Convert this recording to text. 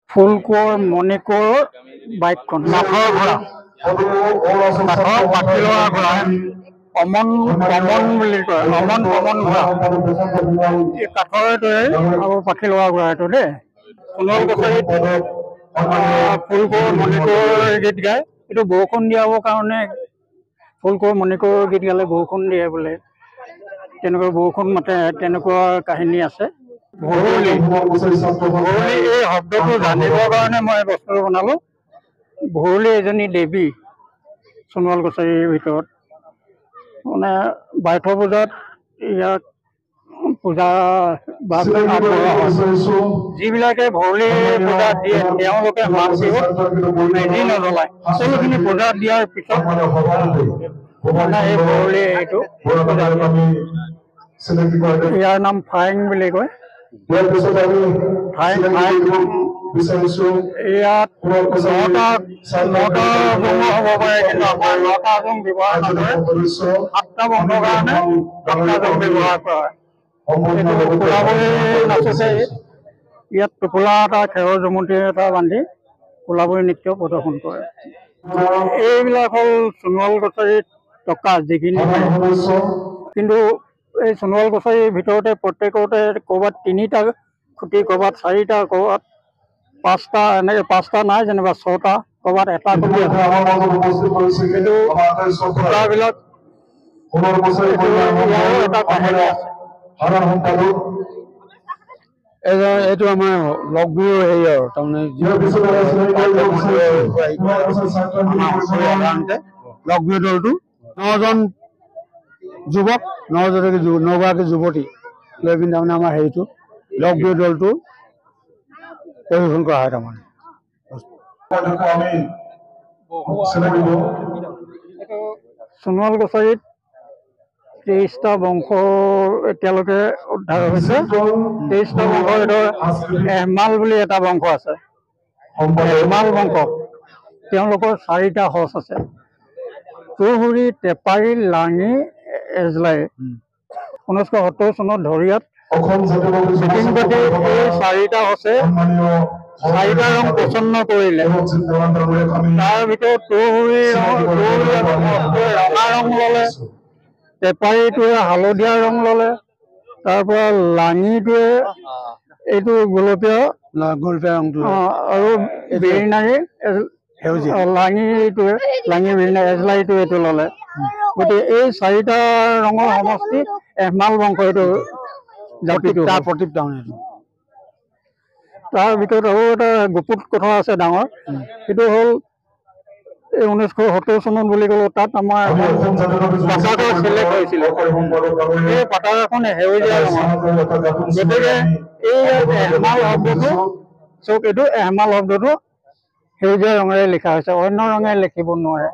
ফুলকোঁৱৰ মণিকোঁৱৰৰ বাইকখন কাঠৰ ঘোঁৰা কাঠৰ পাখি লোৱা ঘোঁৰা অমন বুলি কয় অমন ঘোঁৰা এই কাঠৰে তৈয়াৰী আৰু পাখি লোৱা ঘোঁৰা এইটো দেই সোণোৱাল কছাৰীত ফুলকোঁৱৰ মণিকোঁৱৰৰ গীত গায় এইটো বৰষুণ দিয়াবৰ কাৰণে ফুলকোঁৱৰ মণিকোঁৱৰৰ গীত গালে বৰষুণ দিয়ে বোলে তেনেকুৱা বৰষুণ মাতে তেনেকুৱা কাহিনী আছে। ভৰলি এই শব্দটো জানিবৰ কাৰণে মই বস্তুটো বনালোঁ। ভৰলি এজনী দেৱী সোণোৱাল কছাৰীৰ ভিতৰত মানে বাইথ পূজাত ইয়াক পূজা আগবঢ়োৱা হয়। যিবিলাকে ভৰলি পূজা দিয়ে তেওঁলোকে মাঘ বিহুত মেজি নজ্বলায়। সকলোখিনি পূজা দিয়াৰ পিছত মানে এই ভৰলি এইটো পূজা দিয়ে। ইয়াৰ নাম ফাইং বুলি কয়। ইয়াত 9টা জন্ম হ'ব পাৰে কিন্তু আমাৰ 9টা জং ব্যৱহাৰ নকৰে 7টা বংশৰ কাৰণে 7টা জং ব্যৱহাৰ কৰা হয়। কোলাবলী নাচোতে ইয়াত টোপোলা এটা খেৰৰ জুমুঠি এটা বান্ধি কোলাবলী নৃত্য প্ৰদৰ্শন কৰে। এইবিলাক হ'ল সোণোৱাল কছাৰীত টকা যিখিনি কিন্তু এই সোণোৱাল কছাৰীৰ ভিতৰতে প্ৰত্যেকতে ক'ৰবাত 3টা খুঁটি ক'ৰবাত 4টা ক'ৰবাত 5টা এনেকৈ 5টা নাই যেনিবা 6টা ক'ৰবাত এটা খুঁটি আছে কিন্তু খুঁটাবিলাক এটা কাহিনী আছে। এইটো আমাৰ লগগুৰু হেৰি আৰু তাৰমানে সাধাৰণতে লগগুৰু দলটো 9জন যুৱক 9গৰাকী যুৱতী লৈ পিনি তাৰমানে আমাৰ হেৰিটো লগগুৰু দলটো পৰিৱেশন কৰা হয়। তাৰমানে সোণোৱাল কছাৰীত 23টা বংশ এতিয়ালৈকে উদ্ধাৰ হৈছে। 23টা বংশৰ ভিতৰত এহমাল বুলি এটা বংশ আছে। এহমাল বংশ তেওঁলোকৰ 4টা সঁচ আছে তুঁহগুৰি টেপাৰী লাঙি এজলাই 1970 চনত ধৰিয়াত মিটিং পাতি এই 4টা সঁচে 4টা ৰং পচন্দ কৰিলে। তাৰ ভিতৰত তুঁহগুৰি ৰঙা ৰং ল'লে, টেপাৰীটোৱে হালধীয়া ৰং ল'লে, তাৰ পৰা লাঙিটোৱে এইটো গোলপীয়া ৰংটো আৰু বিৰিণাৰী লাঙি বিৰিণাৰী এজলাইটো এইটো ল'লে। গতিকে এই 4টা ৰঙৰ সমষ্টি এহমাল বংশ এইটো জাতিটো প্ৰতীক তাৰমানে। তাৰ ভিতৰত আৰু এটা গুপুত কথা আছে ডাঙৰ সেইটো হ'ল এই 1970 চনত বুলি ক'লো তাত আমাৰ পতাকা চিলেক্ট হৈছিলে। এই পতাকাখন সেউজীয়া ৰঙৰ গতিকে এই এহমাল শব্দটো চব এইটো এহমাল শব্দটো সেউজীয়া ৰঙেৰে লিখা হৈছে অন্য ৰঙে লিখিব নোৱাৰে।